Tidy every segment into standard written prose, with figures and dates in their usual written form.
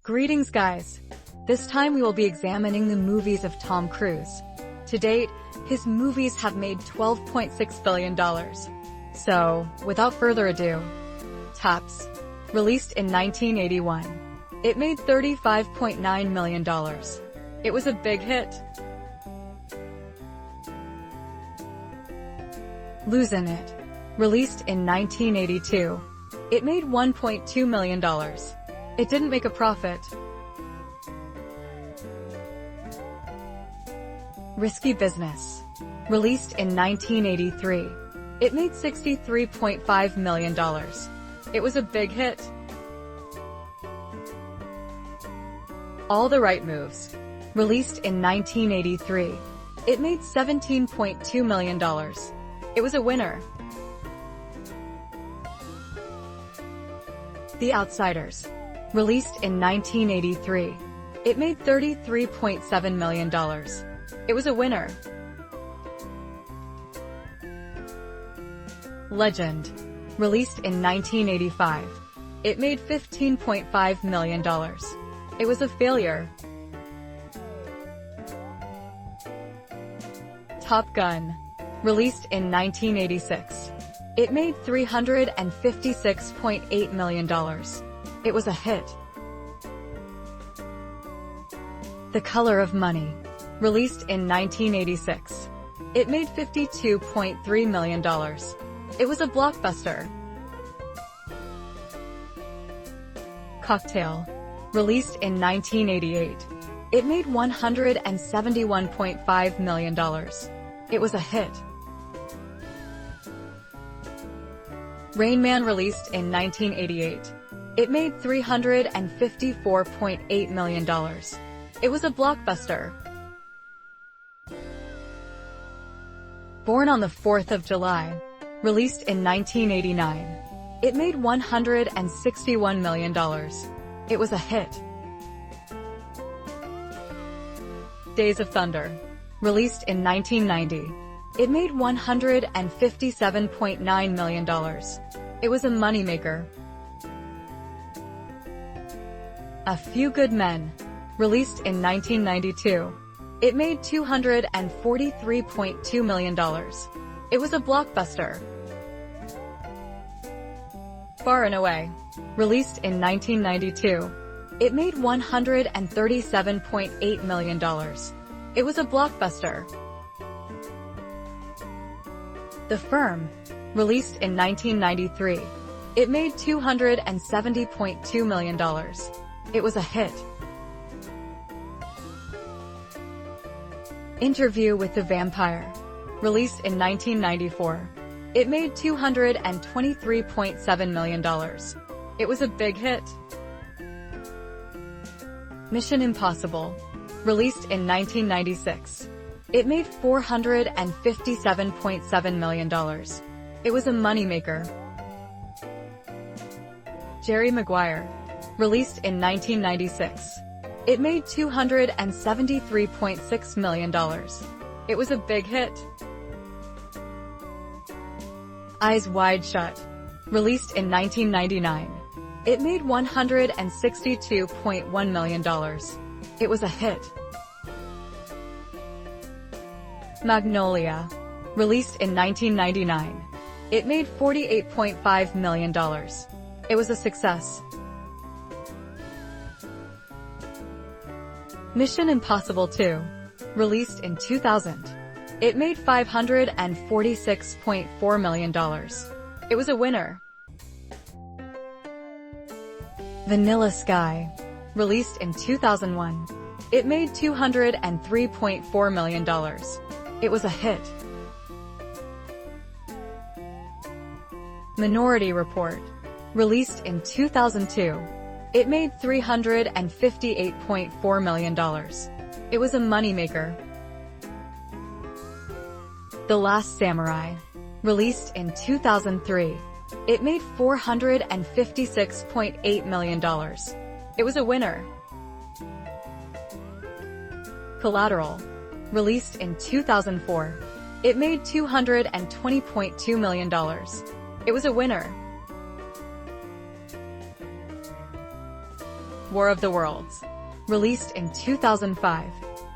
Greetings guys! This time we will be examining the movies of Tom Cruise. To date, his movies have made $12.6 billion. So, without further ado, Taps. Released in 1981. It made $35.9 million. It was a big hit. Losing It. Released in 1982. It made $1.2 million. It didn't make a profit. Risky Business. Released in 1983. It made $63.5 million. It was a big hit. All the Right Moves. Released in 1983. It made $17.2 million. It was a winner. The Outsiders. Released in 1983. It made $33.7 million. It was a winner. Legend. Released in 1985. It made $15.5 million. It was a failure. Top Gun. Released in 1986. It made $356.8 million. It was a hit. The Color of Money. Released in 1986. It made $52.3 million. It was a blockbuster. Cocktail. Released in 1988. It made $171.5 million. It was a hit. Rain Man. Released in 1988. It made $354.8 million. It was a blockbuster. Born on the 4th of July. Released in 1989. It made $161 million. It was a hit. Days of Thunder. Released in 1990. It made $157.9 million. It was a moneymaker. A Few Good Men. Released in 1992. It made $243.2 million. It was a blockbuster. Far and Away. Released in 1992. It made $137.8 million. It was a blockbuster. The Firm. Released in 1993. It made $270.2 million. It was a hit. Interview with the Vampire. Released in 1994. It made $223.7 million. It was a big hit. Mission Impossible. Released in 1996. It made $457.7 million. It was a moneymaker. Jerry Maguire. Released in 1996. It made $273.6 million. It was a big hit. Eyes Wide Shut. Released in 1999. It made $162.1 million. It was a hit. Magnolia. Released in 1999. It made $48.5 million. It was a success. Mission Impossible 2. Released in 2000. It made $546.4 million. It was a winner. Vanilla Sky. Released in 2001. It made $203.4 million. It was a hit. Minority Report. Released in 2002. It made $358.4 million. It was a moneymaker. The Last Samurai. Released in 2003. It made $456.8 million. It was a winner. Collateral. Released in 2004. It made $220.2 million. It was a winner. War of the Worlds. Released in 2005.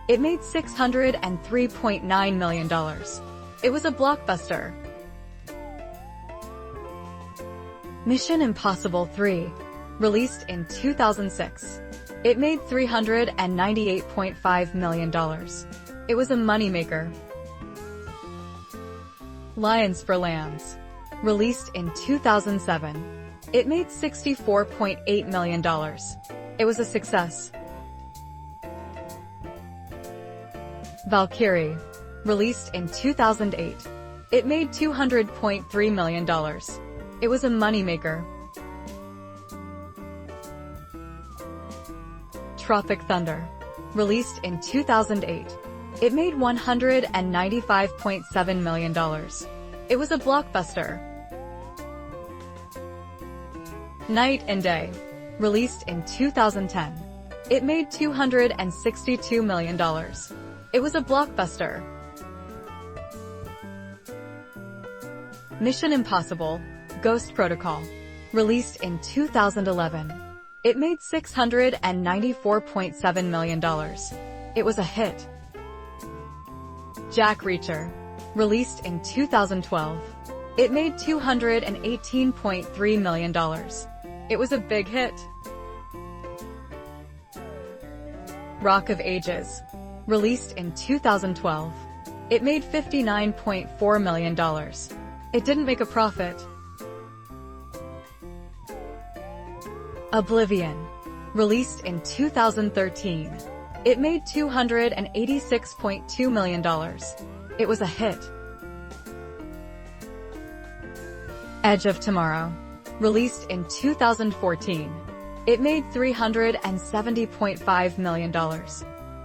It made $603.9 million. It was a blockbuster. Mission Impossible 3. Released in 2006. It made $398.5 million. It was a moneymaker. Lions for Lambs. Released in 2007. It made $64.8 million. It was a success. Valkyrie. Released in 2008. It made $200.3 million. It was a moneymaker. Tropic Thunder. Released in 2008. It made $195.7 million. It was a blockbuster. Night and Day. Released in 2010. It made $262 million. It was a blockbuster. Mission Impossible: Ghost Protocol. Released in 2011. It made $694.7 million. It was a hit. Jack Reacher. Released in 2012. It made $218.3 million. It was a big hit. Rock of Ages. Released in 2012. It made $59.4 million. It didn't make a profit. Oblivion. Released in 2013. It made $286.2 million. It was a hit. Edge of Tomorrow. Released in 2014. It made $370.5 million.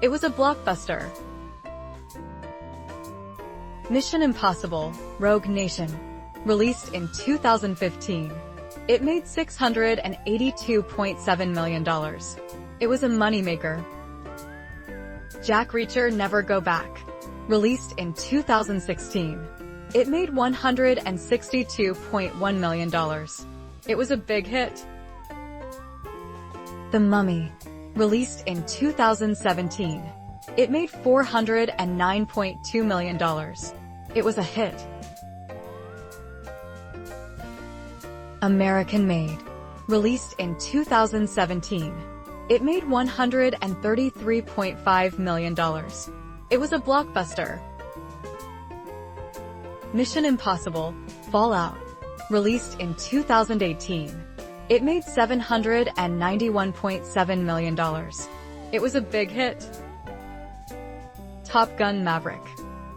It was a blockbuster. Mission Impossible: Rogue Nation. Released in 2015. It made $682.7 million. It was a moneymaker. Jack Reacher: Never Go Back. Released in 2016. It made $162.1 million. It was a big hit. The Mummy. Released in 2017. It made $409.2 million. It was a hit. American Made. Released in 2017. It made $133.5 million. It was a blockbuster. Mission Impossible: Fallout. Released in 2018. It made $791.7 million. It was a big hit. Top Gun: Maverick.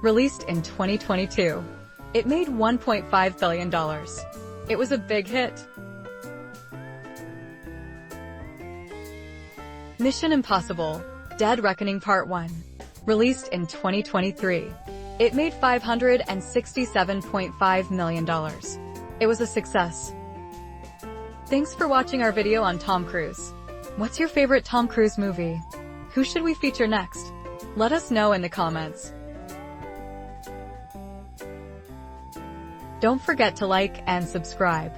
Released in 2022. It made $1.5 billion. It was a big hit. Mission Impossible: Dead Reckoning Part 1. Released in 2023. It made $567.5 million. It was a success. Thanks for watching our video on Tom Cruise. What's your favorite Tom Cruise movie? Who should we feature next? Let us know in the comments. Don't forget to like and subscribe.